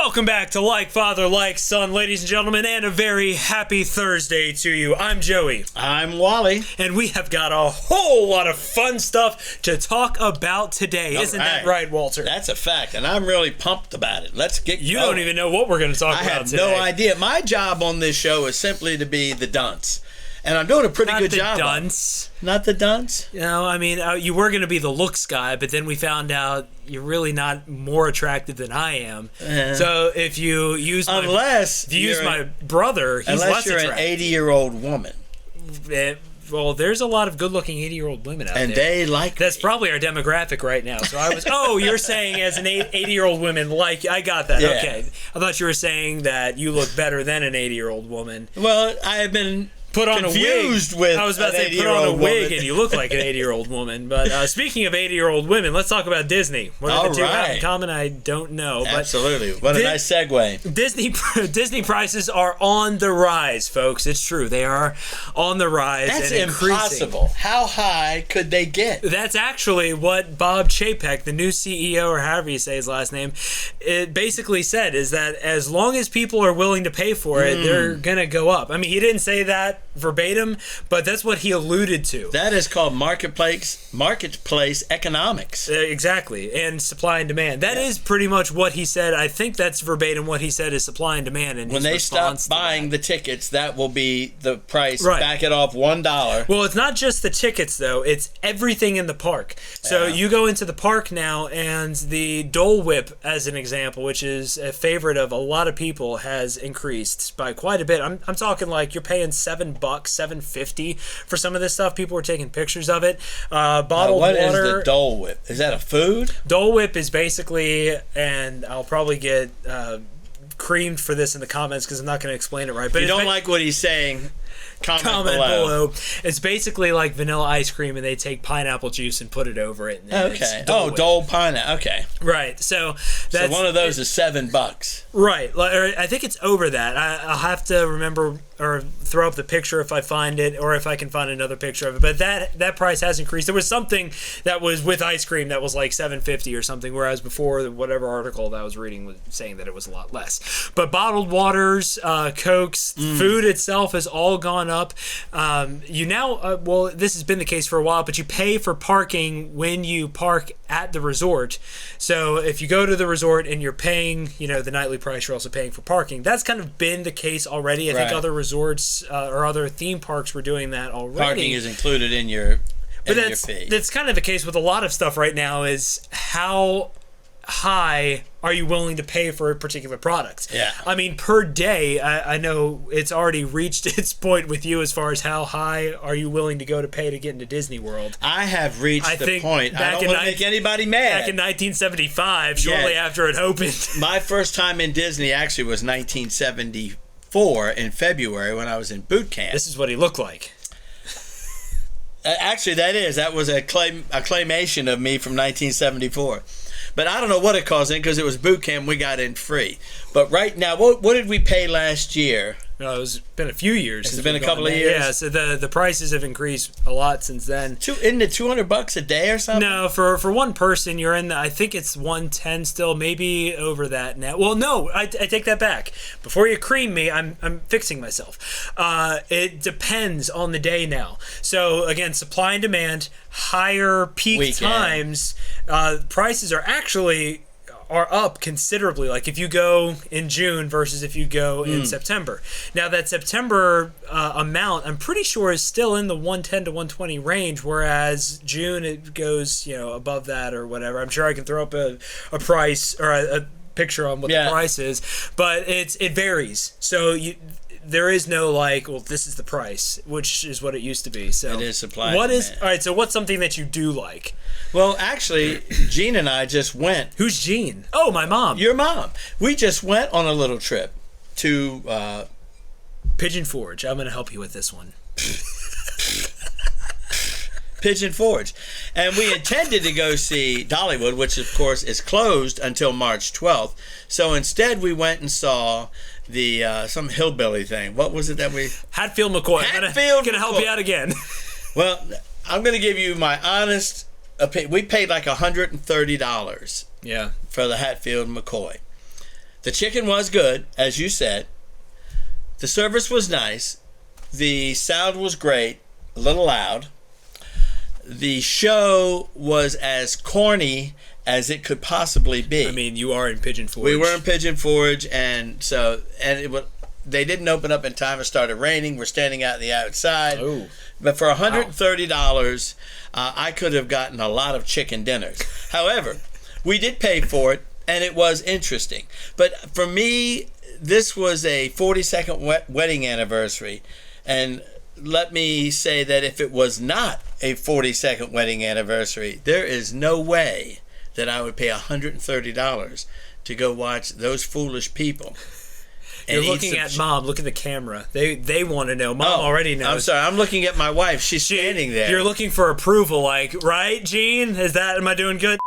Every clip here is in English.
Welcome back to Like Father, Like Son, ladies and gentlemen, and a very happy Thursday to you. I'm Joey. I'm Wally. And we have got a whole lot of fun stuff to talk about today. Isn't that right, Walter? That's a fact, and I'm really pumped about it. Let's get You going. don't even know what we're going to talk about today. I have no idea. My job on this show is simply to be the dunce. And I'm doing a pretty good job. Not the dunce. Not the dunce? You know, I mean, you were going to be the looks guy, but then we found out you're really not more attractive than I am. So if you use my brother, he's less attractive. Unless you're an 80-year-old woman. Well, there's a lot of good-looking 80-year-old women out there. And they like That's probably our demographic right now. So I was, you're saying as an 80-year-old woman, like, I got that. Yeah. Okay. I thought you were saying that you look better than an 80-year-old woman. Well, I have been put on confused a wig. With I was about to say put on a wig and you look like an 80-year-old woman. But speaking of 80-year-old women, let's talk about Disney. What the two have in common, I don't know. Absolutely. What a nice segue. Disney prices are on the rise, folks. It's true. They are on the rise. That's and impossible. How high could they get? That's actually what Bob Chapek, the new CEO, or however you say his last name, it basically said, is that as long as people are willing to pay for it, they're going to go up. I mean, he didn't say that verbatim, but that's what he alluded to. That is called marketplace economics. Exactly, and supply and demand. That is pretty much what he said. I think that's verbatim what he said is supply and demand. And when they stop buying the tickets, that will be the price. Right. Back it off $1. Well, it's not just the tickets, though. It's everything in the park. So you go into the park now, and the Dole Whip, as an example, which is a favorite of a lot of people, has increased by quite a bit. I'm talking like you're paying $7, $7.50 for some of this stuff. People were taking pictures of it. Bottled what water. What is the Dole Whip? Is that a food? Dole Whip is basically, and I'll probably get creamed for this in the comments because I'm not going to explain it right. But if you don't like what he's saying, comment below. It's basically like vanilla ice cream, and they take pineapple juice and put it over it. Okay. Dole pineapple. Okay. Right. So that's, one of those is $7. Right. I think it's over that. I'll have to remember or throw up the picture if I find it, or if I can find another picture of it. But that price has increased. There was something that was with ice cream that was like $7.50 or something, whereas before, whatever article that I was reading was saying that it was a lot less. But bottled waters, Cokes, food itself has all gone up. You now, this has been the case for a while, but you pay for parking when you park at the resort. So if you go to the resort and you're paying, the nightly price, you're also paying for parking. That's kind of been the case already. I think other resorts or other theme parks were doing that already. Parking is included in your fee. That's kind of the case with a lot of stuff right now, is how high are you willing to pay for a particular product? Yeah. I mean, per day, I know it's already reached its point with you as far as how high are you willing to go to pay to get into Disney World. I have reached the point. I don't want to make anybody mad. Back in 1975, shortly after it opened. My first time in Disney actually was 1974 in February when I was in boot camp. This is what he looked like. Actually, that was a claymation of me from 1974. But I don't know what it cost in because it was boot camp. We got in free. But right now, what did we pay last year? No, it's been a few years. It's been a couple of years. Yeah, so the prices have increased a lot since then. Isn't it $200 a day or something? No, for one person, you're in I think it's $110 still, maybe over that now. Well, no, I take that back. Before you cream me, I'm fixing myself. It depends on the day now. So again, supply and demand, higher peak times, prices are actually up considerably. Like if you go in June versus if you go in September. Now that September amount, I'm pretty sure is still in the 110 to 120 range, whereas June it goes above that or whatever. I'm sure I can throw up a price or a picture on what the price is, but it varies. So there is no this is the price, which is what it used to be. So it is supply and demand. All right, so what's something that you do like? Well, actually, Jean and I just went. Who's Jean? Oh, my mom. Your mom. We just went on a little trip to Pigeon Forge. I'm going to help you with this one. Pigeon Forge. And we intended to go see Dollywood, which of course is closed until March 12th. So instead we went and saw the some hillbilly thing. What was it that we... Hatfield McCoy. I'm going to help you out again. Well, I'm going to give you my honest opinion. We paid like $130 for the Hatfield McCoy. The chicken was good, as you said. The service was nice. The sound was great, a little loud. The show was as corny as it could possibly be. I mean, you are in Pigeon Forge. We were in Pigeon Forge, and they didn't open up in time. It started raining. We're standing out in the outside. Oh. But for $130, I could have gotten a lot of chicken dinners. However, we did pay for it, and it was interesting. But for me, this was a 42nd wedding anniversary, and let me say that if it was not a 42nd wedding anniversary, there is no way that I would pay $130 to go watch those foolish people. You're looking at Mom. Look at the camera. They want to know. Mom already knows. I'm sorry. I'm looking at my wife. She's standing there. You're looking for approval, like, right, Gene? Am I doing good?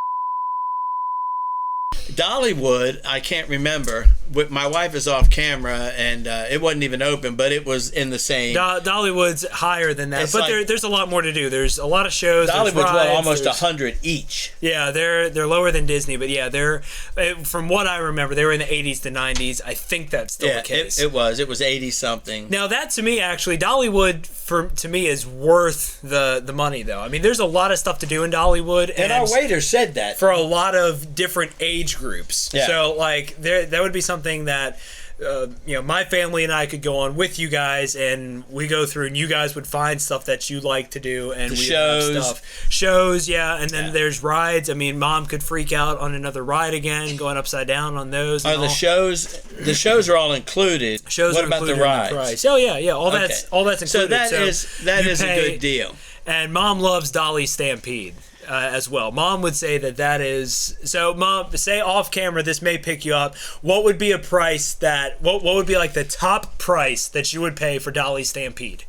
Dollywood, I can't remember. My wife is off camera, and it wasn't even open, but it was in the same. Dollywood's higher than that, It's but like- there's a lot more to do. There's a lot of shows. Dollywood's there's rides, almost there's- 100 each. Yeah, they're lower than Disney, but yeah, from what I remember, they were in the 80s to 90s. I think that's still the case. It was 80 something. Now that to me, actually, Dollywood to me is worth the money, though. I mean, there's a lot of stuff to do in Dollywood, And our waiter said that. for a lot of different age groups. Yeah. So like that would be something that my family and I could go on with you guys, and we go through, and you guys would find stuff that you like to do, and we have shows, yeah, and then there's rides. I mean, Mom could freak out on another ride again, going upside down on those. Are the shows? The shows are all included. Shows what are about the included in rides? the price. Oh yeah, all that's included. So that is you a good deal. And Mom loves Dolly Stampede. As well. Mom would say that is so. Mom, say off camera, this may pick you up. What would be a price what would be like the top price that you would pay for Dolly Stampede?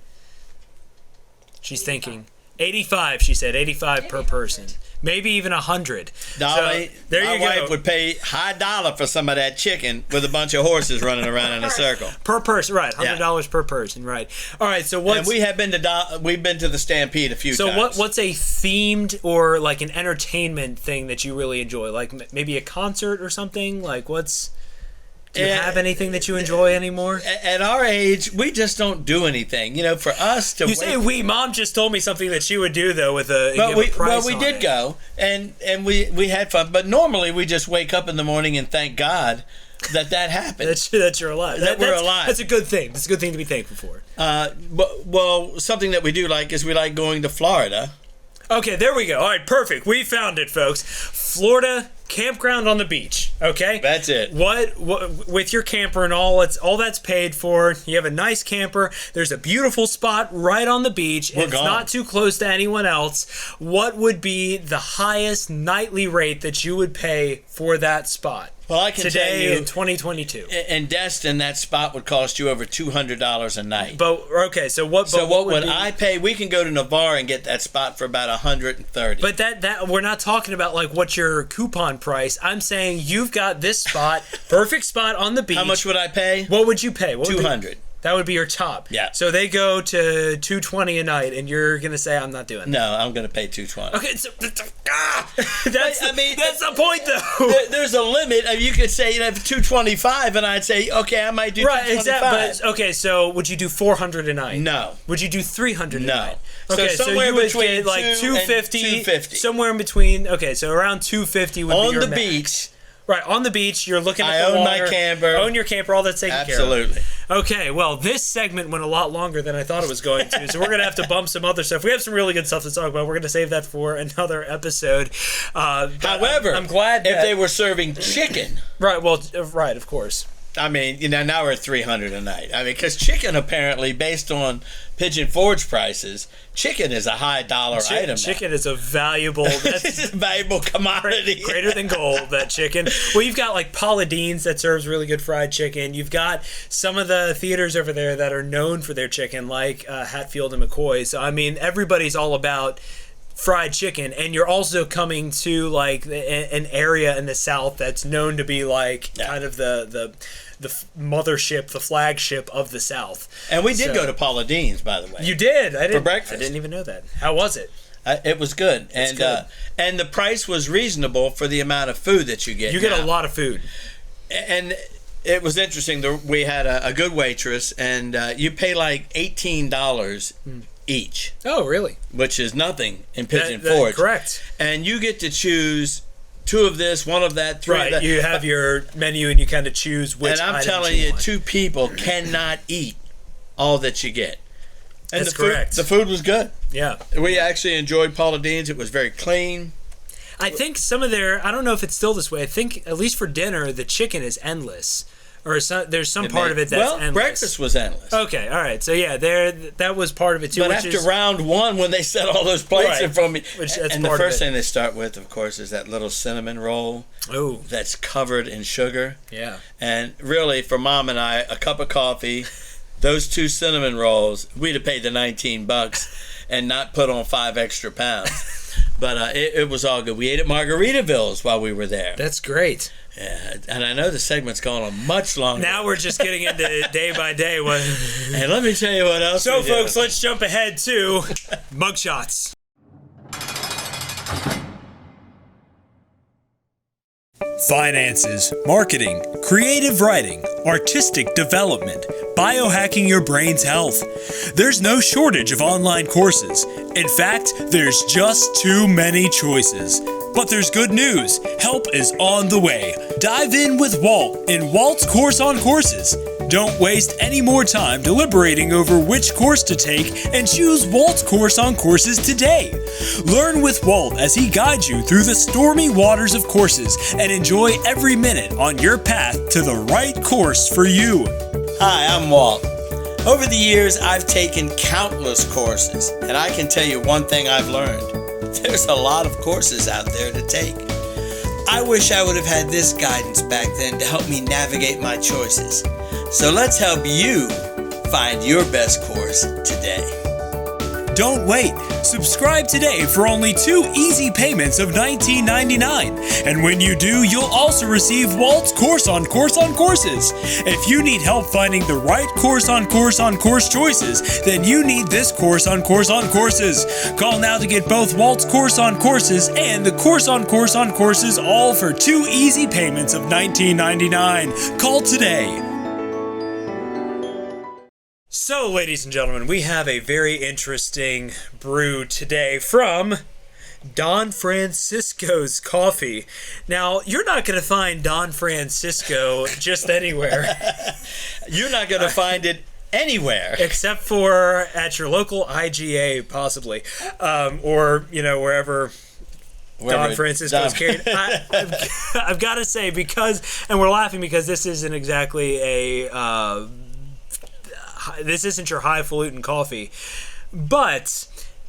She's thinking 85. She said 85 per person. Maybe even 100. Dolly, so, there my you go. wife would pay high dollar for some of that chicken with a bunch of horses running around in a circle. Per person, right? $100 per person, right? All right. So and we've been to the Stampede a few times. So what's a themed or like an entertainment thing that you really enjoy? Like maybe a concert or something? Like do you have anything that you enjoy anymore? At our age, we just don't do anything. For us to say we. Mom just told me something that she would do though with a price we did go and we had fun. But normally we just wake up in the morning and thank God that happened. that you're alive. We're alive. That's a good thing. It's a good thing to be thankful for. Well, something that we do like is we like going to Florida. Okay, there we go. All right, perfect. We found it, folks. Florida campground on the beach. Okay, that's it. What with your camper and all that's paid for. You have a nice camper. There's a beautiful spot right on the beach, and it's not too close to anyone else. What would be the highest nightly rate that you would pay for that spot? Well, I can tell you, in 2022, in Destin, that spot would cost you over $200 a night. But okay, so what? So what would I pay? We can go to Navarre and get that spot for about $130. But that we're not talking about like what's your coupon price. I'm saying you've got this spot, perfect spot on the beach. How much would I pay? What would you pay? $200. That would be your top. Yeah. So they go to $220 a night, and you're gonna say I'm not doing that. No, I'm gonna pay $220. Okay, so that's the point though. There's a limit. You could say $225, and I'd say okay, I might do right, $225. exactly. But okay, so would you do $400 a night? No. Would you do $300 a night? Okay, so somewhere you would between get like $250, somewhere in between. Okay, so around $250 would be your on the max. beach. Right, on the beach, you're looking at the water. water. I own my camper. Own your camper, all that's taken care of. Absolutely. Okay, well, this segment went a lot longer than I thought it was going to, so we're going to have to bump some other stuff. We have some really good stuff to talk about. We're going to save that for another episode. However, I'm glad if they were serving chicken. Right, of course. I mean, now we're at $300 a night. I mean, because chicken apparently, based on Pigeon Forge prices, chicken is a high dollar item. Chicken is a valuable. It's a valuable commodity. Greater than gold. That chicken. Well, you've got like Paula Deen's that serves really good fried chicken. You've got some of the theaters over there that are known for their chicken, like Hatfield and McCoy. So I mean, everybody's all about fried chicken, and you're also coming to like an area in the South that's known to be like kind of the mothership, the flagship of the South. And we did go to Paula Deen's, by the way. You did? For breakfast. I didn't even know that. How was it? It was good, and the price was reasonable for the amount of food that you get. You get a lot of food, and it was interesting. We had a good waitress, and you pay like $18 each. Oh, really? Which is nothing in Pigeon Forge. Correct. And you get to choose 2 of this, 1 of that, 3 of that. You have your menu, and you kind of choose which. And I'm telling you, 2 people cannot eat all that you get. And That's correct. The food was good. Yeah. We actually enjoyed Paula Deen's. It was very clean. I think some of their, I don't know if it's still this way. I think, at least for dinner, the chicken is endless. Or there's some part of it that's endless. Breakfast was endless. Okay, all right. So, yeah, that was part of it, too. But after round 1, when they set all those plates in front of me. And the first thing they start with, of course, is that little cinnamon roll. Oh. That's covered in sugar. Yeah. And really, for Mom and I, a cup of coffee, those 2 cinnamon rolls, we'd have paid the $19 and not put on 5 extra pounds. But it was all good. We ate at Margaritaville's while we were there. That's great. Yeah, and I know the segment's going on much longer. Now we're just getting into day by day. And let me tell you what else. So, folks, let's jump ahead to mugshots. Finances, marketing, creative writing, artistic development, biohacking your brain's health. There's no shortage of online courses. In fact, there's just too many choices. But there's good news. Help is on the way. Dive in with Walt in Walt's Course on Courses. Don't waste any more time deliberating over which course to take and choose Walt's Course on Courses today. Learn with Walt as he guides you through the stormy waters of courses and enjoy every minute on your path to the right course for you. Hi, I'm Walt. Over the years, I've taken countless courses, and I can tell you one thing I've learned. There's a lot of courses out there to take. I wish I would have had this guidance back then to help me navigate my choices. So let's help you find your best course today. Don't wait. Subscribe today for only 2 easy payments of $19.99. And when you do, you'll also receive Walt's Course on Courses. If you need help finding the right course on course choices, then you need this Course on Courses. Call now to get both Walt's Course on Courses and the Course on Courses all for 2 easy payments of $19.99. Call today. So, ladies and gentlemen, we have a very interesting brew today from Don Francisco's Coffee. Now, you're not going to find Don Francisco just anywhere. You're not going to find it anywhere. Except for at your local IGA, possibly. Or, wherever Don Francisco's carried. I've got to say, and we're laughing because this isn't exactly this isn't your highfalutin coffee, but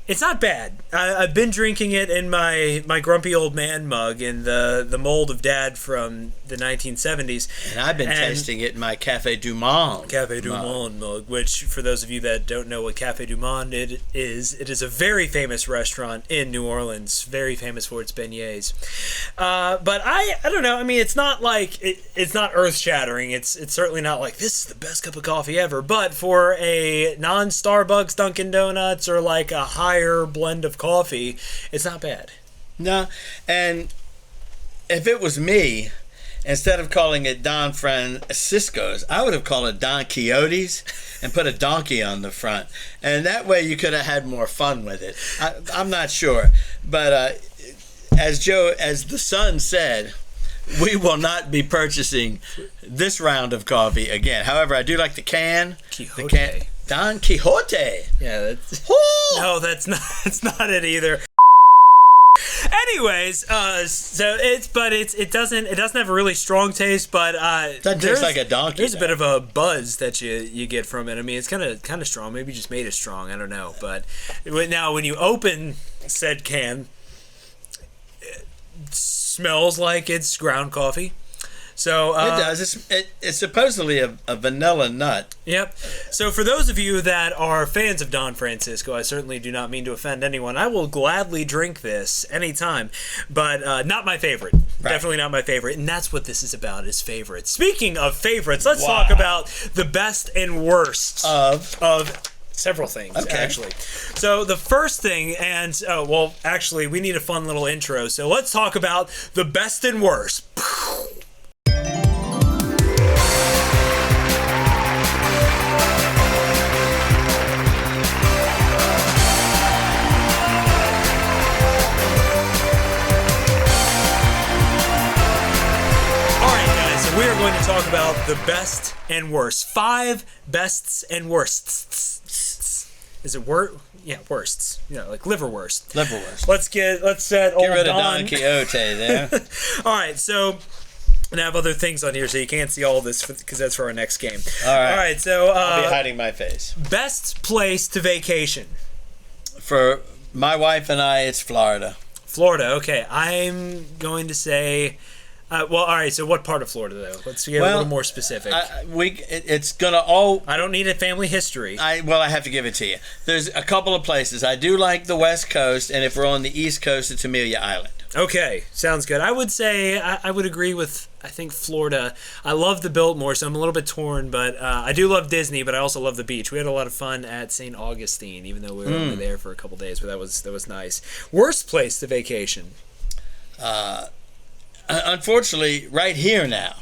it's not bad. I've been drinking it in my grumpy old man mug in the mold of Dad from the 1970s. And I've been tasting it in my Café du Monde. Café du Monde mug, which, for those of you that don't know what Café du Monde it is a very famous restaurant in New Orleans, very famous for its beignets. But I don't know. I mean, it's not like it's not earth-shattering. It's certainly not like this is the best cup of coffee ever. But for a non-Starbucks Dunkin' Donuts or like a higher blend of coffee, it's not bad. No, and if it was me, instead of calling it Don Francisco's, I would have called it Don Quixote's and put a donkey on the front. And that way you could have had more fun with it. I'm not sure. But as the son said, we will not be purchasing this round of coffee again. However, I do like the can. Quixote. The can. Don Quixote. Yeah, that's no, that's not it either. Anyways, so it doesn't have a really strong taste, but that tastes like a donkey. There's a bit of a buzz that you get from it. I mean, it's kind of strong. Maybe you just made it strong. I don't know, but now when you open said can, it smells like it's ground coffee. So it does. It's supposedly a vanilla nut. Yep. So for those of you that are fans of Don Francisco, I certainly do not mean to offend anyone. I will gladly drink this anytime, but not my favorite. Right. Definitely not my favorite. And that's what this is about, is favorites. Speaking of favorites, let's talk about the best and worst of several things, actually. So the first thing, and actually, we need a fun little intro. So let's talk about the best and worst. talk about the best and worst. 5 bests and worsts. Is it worst? Yeah, worsts. Like liverwurst. Liverwurst. Let's set Get rid of Don Quixote there. All right, so and I have other things on here, so you can't see all this because that's for our next game. All right. All right, so I'll be hiding my face. Best place to vacation. For my wife and I, it's Florida. Florida. Okay, I'm going to say. All right. So, what part of Florida, though? Let's get a little more specific. It's gonna all. I don't need a family history. I have to give it to you. There's a couple of places I do like the West Coast, and if we're on the East Coast, it's Amelia Island. Okay, sounds good. I would say I would agree with. I think Florida. I love the Biltmore, so I'm a little bit torn, but I do love Disney, but I also love the beach. We had a lot of fun at St. Augustine, even though we were only there for a couple days, but that was nice. Worst place to vacation. Unfortunately, right here now.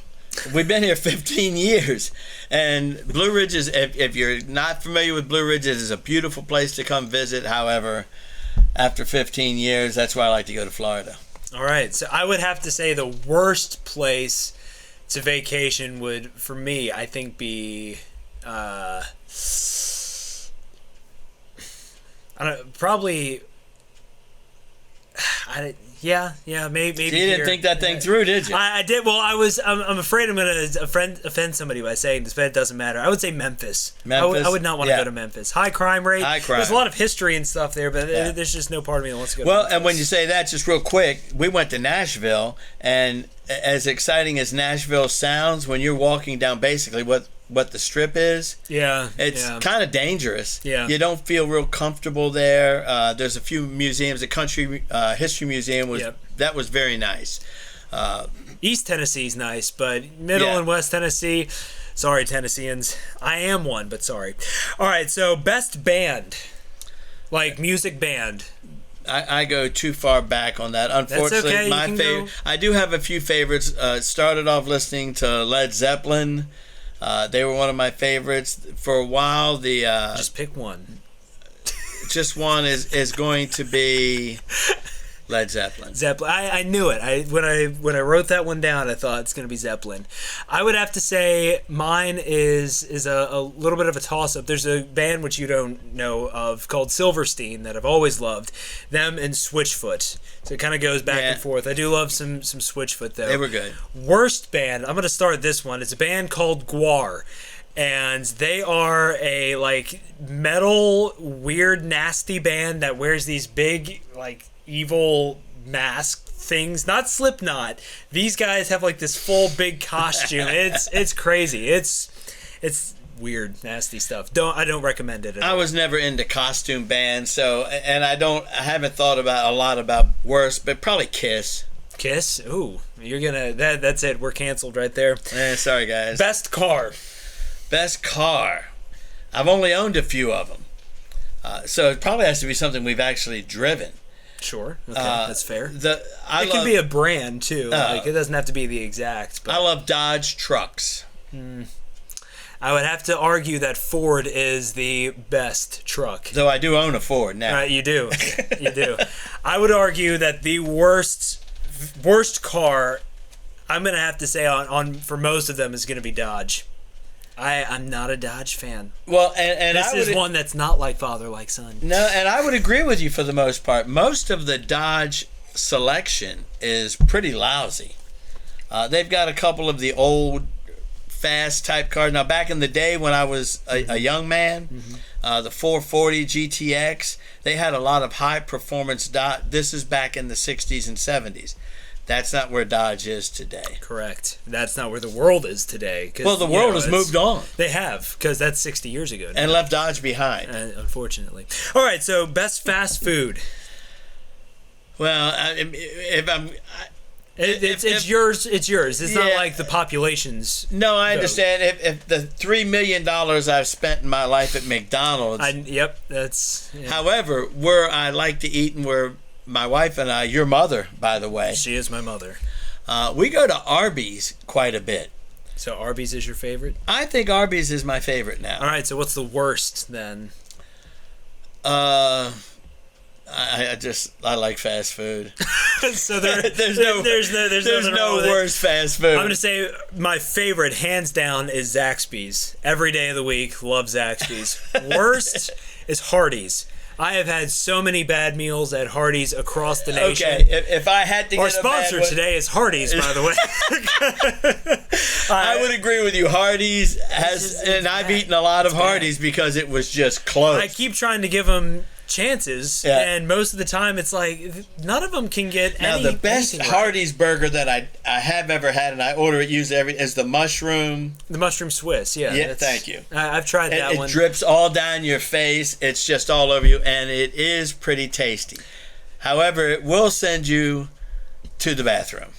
We've been here 15 years, and Blue Ridge is, if you're not familiar with Blue Ridge, it is a beautiful place to come visit. However, after 15 years, that's why I like to go to Florida. All right, so I would have to say the worst place to vacation would, for me, I think be, probably, Yeah, maybe. So you didn't think that thing through, did you? I did. Well, I'm afraid I'm going to offend somebody by saying this, but it doesn't matter. I would say Memphis. I would not want to go to Memphis. High crime rate. There's a lot of history and stuff there, but there's just no part of me that wants to go to Memphis. And when you say that, just real quick, we went to Nashville, and as exciting as Nashville sounds, when you're walking down basically what the Strip is, it's kind of dangerous. Yeah. You don't feel real comfortable there. There's a few museums. The Country History Museum that was very nice. East Tennessee's nice, but Middle and West Tennessee, sorry Tennesseans, I am one, but sorry. All right, so best band, like music band. I go too far back on that. Unfortunately, that's okay. My favorite. I do have a few favorites. Started off listening to Led Zeppelin. They were one of my favorites for a while. Just pick one. Just one is going to be Led Zeppelin. I knew it. When I wrote that one down, I thought it's going to be Zeppelin. I would have to say mine is a little bit of a toss-up. There's a band which you don't know of called Silverstein that I've always loved. Them and Switchfoot. So it kind of goes back and forth. I do love some Switchfoot, though. They were good. Worst band. I'm going to start this one. It's a band called Gwar. And they are a metal, weird, nasty band that wears these big evil mask things. Not Slipknot. These guys have this full big costume. It's crazy. It's weird, nasty stuff. I don't recommend it at all. I was never into costume bands, and I haven't thought about a lot about worst, but probably Kiss. Kiss? Ooh, you're gonna that's it. We're canceled right there. Sorry guys. Best car. I've only owned a few of them, so it probably has to be something we've actually driven. Sure. Okay, that's fair. It can be a brand too. It doesn't have to be the exact. But I love Dodge trucks. I would have to argue that Ford is the best truck. Though I do own a Ford now. You do. You do. I would argue that the worst car, I'm going to have to say on for most of them is going to be Dodge. I'm not a Dodge fan. Well, and this is one that's not like father, like son. No, and I would agree with you for the most part. Most of the Dodge selection is pretty lousy. They've got a couple of the old, fast type cars. Now, back in the day when I was a young man, the 440 GTX, they had a lot of high performance Dodge. This is back in the 60s and 70s. That's not where Dodge is today. Correct. That's not where the world is today. Well, the world has moved on. They have, because that's 60 years ago now. And left Dodge behind. Unfortunately. All right, so best fast food. Well, if I'm... It's yours. It's yours. It's not like the population's. No, I understand. If the $3 million I've spent in my life at McDonald's. That's. Yeah. However, where I like to eat and where my wife and I, your mother, by the way. She is my mother. We go to Arby's quite a bit. So Arby's is your favorite? I think Arby's is my favorite now. All right. So what's the worst then? I like fast food. So there's no worse fast food. I'm gonna say my favorite, hands down, is Zaxby's. Every day of the week, love Zaxby's. Worst is Hardee's. I have had so many bad meals at Hardee's across the nation. Okay, if I had to get our sponsor today is Hardee's, by the way. I would agree with you. Hardee's and I've eaten a lot of Hardee's because it was just close. I keep trying to give them chances, and most of the time it's like none of them can get any. Now the best Hardee's burger that I have ever had, and I order it usually is the mushroom. The mushroom Swiss, yeah. Thank you. I've tried that one. It drips all down your face. It's just all over you, and it is pretty tasty. However, it will send you to the bathroom.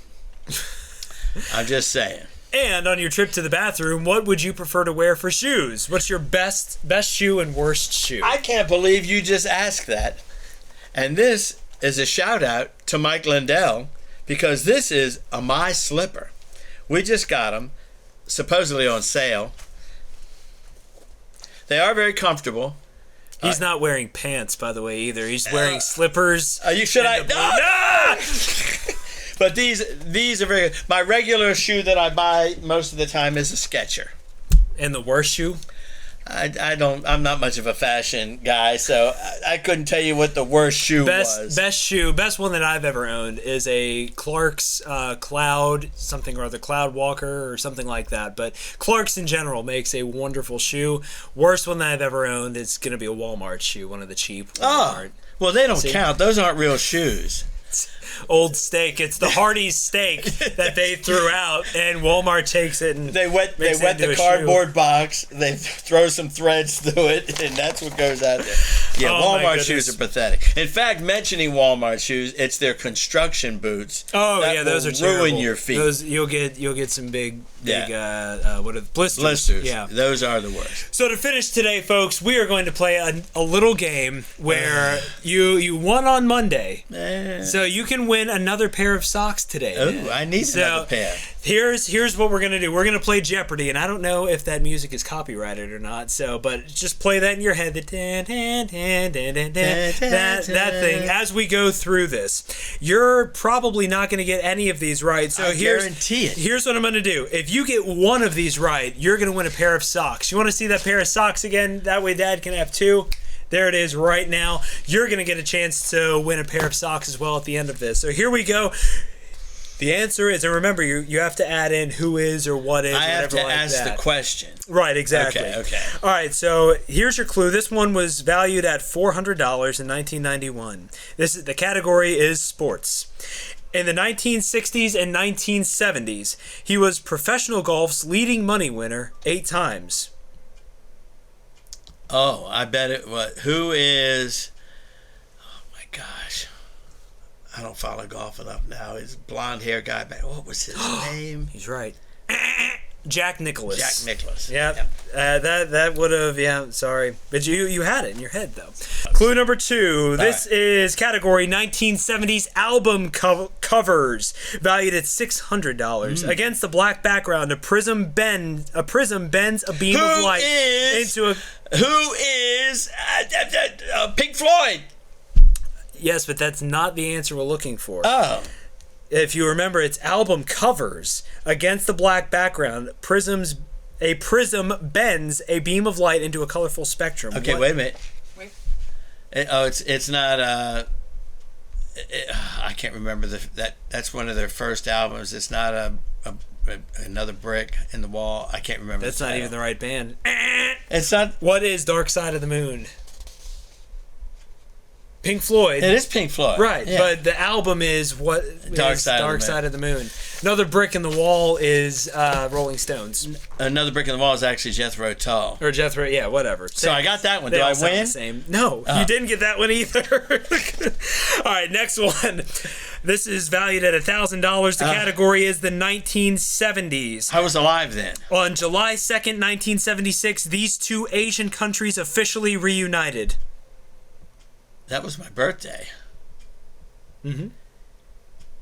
I'm just saying. And on your trip to the bathroom, what would you prefer to wear for shoes? What's your best shoe and worst shoe? I can't believe you just asked that. And this is a shout out to Mike Lindell, because this is a My Slipper. We just got them, supposedly on sale. They are very comfortable. He's not wearing pants, by the way, either. He's wearing slippers. No! But these are very good. My regular shoe that I buy most of the time is a Skechers. And the worst shoe? I'm not much of a fashion guy, so I couldn't tell you what the worst shoe was. Best one that I've ever owned is a Clark's Cloud something or other, Cloud Walker or something like that. But Clark's in general makes a wonderful shoe. Worst one that I've ever owned is going to be a Walmart shoe, one of the cheap Walmart. Well, they don't count. Those aren't real shoes. Old steak. It's the Hardee's steak that they threw out, and Walmart takes it and they wet the cardboard box. They throw some threads through it, and that's what goes out there. Yeah, Walmart shoes are pathetic. In fact, mentioning Walmart shoes, it's their construction boots. Oh yeah, those are terrible. Ruin your feet. Those you'll get some big what are the blisters? Blisters. Yeah, those are the worst. So to finish today, folks, we are going to play a little game where you won on Monday, so you can win another pair of socks today. Oh, I need another pair. Here's what we're gonna do. We're gonna play Jeopardy, and I don't know if that music is copyrighted or not. So, but just play that in your head. That thing as we go through this. You're probably not gonna get any of these right. So I guarantee it. Here's what I'm gonna do. If you get one of these right, you're gonna win a pair of socks. You want to see that pair of socks again? That way, Dad can have two. There it is right now. You're going to get a chance to win a pair of socks as well at the end of this. So here we go. The answer is, and remember, you have to add in who is or what is. I have to ask the question. Right, exactly. Okay. All right, so here's your clue. This one was valued at $400 in 1991. The category is sports. In the 1960s and 1970s, he was professional golf's leading money winner 8 times. Oh, I bet it was. Who is... Oh, my gosh. I don't follow golf enough now. He's a blonde-hair guy. What was his name? He's right. Jack Nicklaus. Jack Nicklaus. Yep. That would have, sorry. But you had it in your head, though. Clue number 2. This is category 1970s album covers, valued at $600. Against the black background, a prism bends a beam of light into a... Who is Pink Floyd? Yes, but that's not the answer we're looking for. Oh. If you remember, it's album covers. Against the black background, a prism bends a beam of light into a colorful spectrum. Okay, wait a minute. It's not. I can't remember that's one of their first albums. It's not another brick in the wall. I can't remember. That's not even the right band. It's not. What is Dark Side of the Moon? Pink Floyd. It is Pink Floyd. Right, yeah. But the album is Dark Side of the Moon. Another Brick in the Wall is Rolling Stones. Another Brick in the Wall is actually Jethro Tull. Or Jethro, yeah, whatever. So I got that one. Do I win? Same. No, you didn't get that one either. All right, next one. This is valued at $1,000. The category is the 1970s. I was alive then. On July 2nd, 1976, these two Asian countries officially reunited. That was my birthday. Mm-hmm.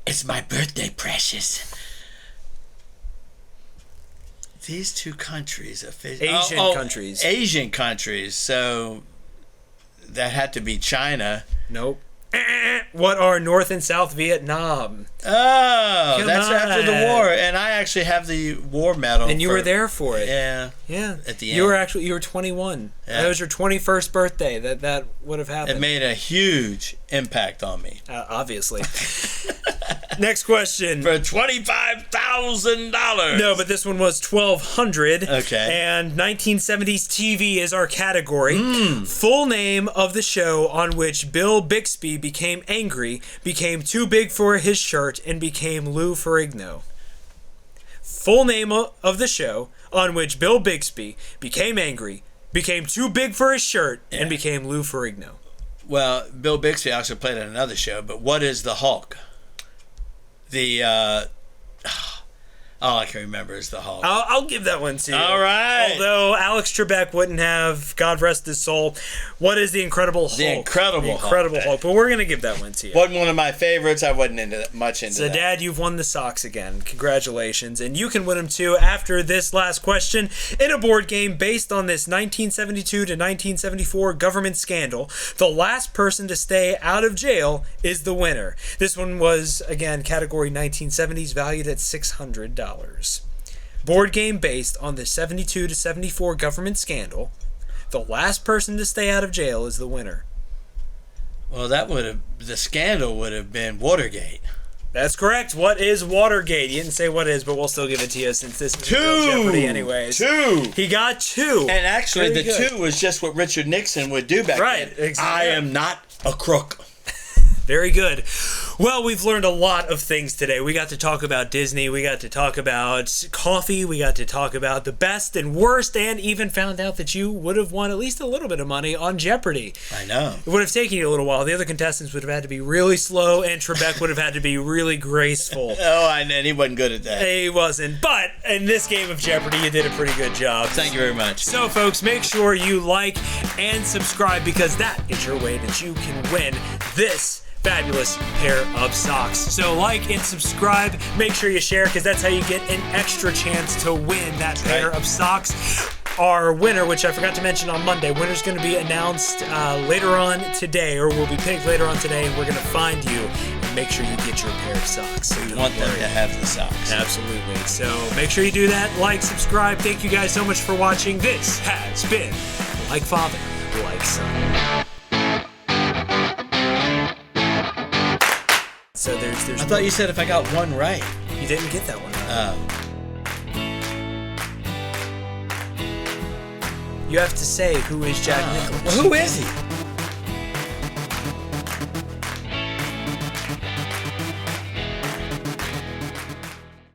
It's my birthday, precious. These two countries... countries. Asian countries. So that had to be China. Nope. What are North and South Vietnam? Oh, Come that's after the on. war, and I actually have the war medal. And you were there for it. Yeah. Yeah. At the You end. were 21. Yeah. That was your 21st birthday. That would have happened. It made a huge impact on me. Obviously. Next question. For $25,000. No, but this one was 1200. Okay. And 1970s TV is our category. Full name of the show on which Bill Bixby became angry, became too big for his shirt, and became Lou Ferrigno. Full name of the show on which Bill Bixby became angry, became too big for his shirt, and became Lou Ferrigno. Well, Bill Bixby also played on another show, but what is the Hulk? All I can remember is the Hulk. I'll give that one to you. All right. Although Alex Trebek wouldn't have, God rest his soul, what is the Incredible Hulk? The Incredible Hulk. But we're going to give that one to you. Wasn't one of my favorites. I wasn't much into So, that. Dad, you've won the socks again. Congratulations. And you can win them, too, after this last question in a board game based on this 1972 to 1974 government scandal. The last person to stay out of jail is the winner. This one was, again, category 1970s, valued at $600. Board game based on the 72 to 74 government scandal. The last person to stay out of jail is the winner. Well, the scandal would have been Watergate. That's correct. What is Watergate? You didn't say what it is, but we'll still give it to you since this is real Jeopardy anyways. Two. He got 2. And actually, Very the good. 2 was just what Richard Nixon would do back Right, then. exactly. I am not a crook. Very good. Well, we've learned a lot of things today. We got to talk about Disney. We got to talk about coffee. We got to talk about the best and worst, and even found out that you would have won at least a little bit of money on Jeopardy! I know. It would have taken you a little while. The other contestants would have had to be really slow, and Trebek would have had to be really graceful. Oh, and he wasn't good at that. He wasn't. But in this game of Jeopardy, you did a pretty good job. Thank you very much. So, folks, make sure you like and subscribe because that is your way that you can win this fabulous pair of socks. So like and subscribe. Make sure you share because that's how you get an extra chance to win that pair of socks. Our winner, which I forgot to mention on Monday, winner's going to be announced later on today, or will be picked later on today, and we're going to find you and make sure you get your pair of socks. So We want them to have the socks. Absolutely. So make sure you do that. Like, subscribe. Thank you guys so much for watching. This has been Like Father, Like Son. So there's I thought you said if I got one right. You didn't get that one right. You have to say who is Jack Nicholson. Well, who is he?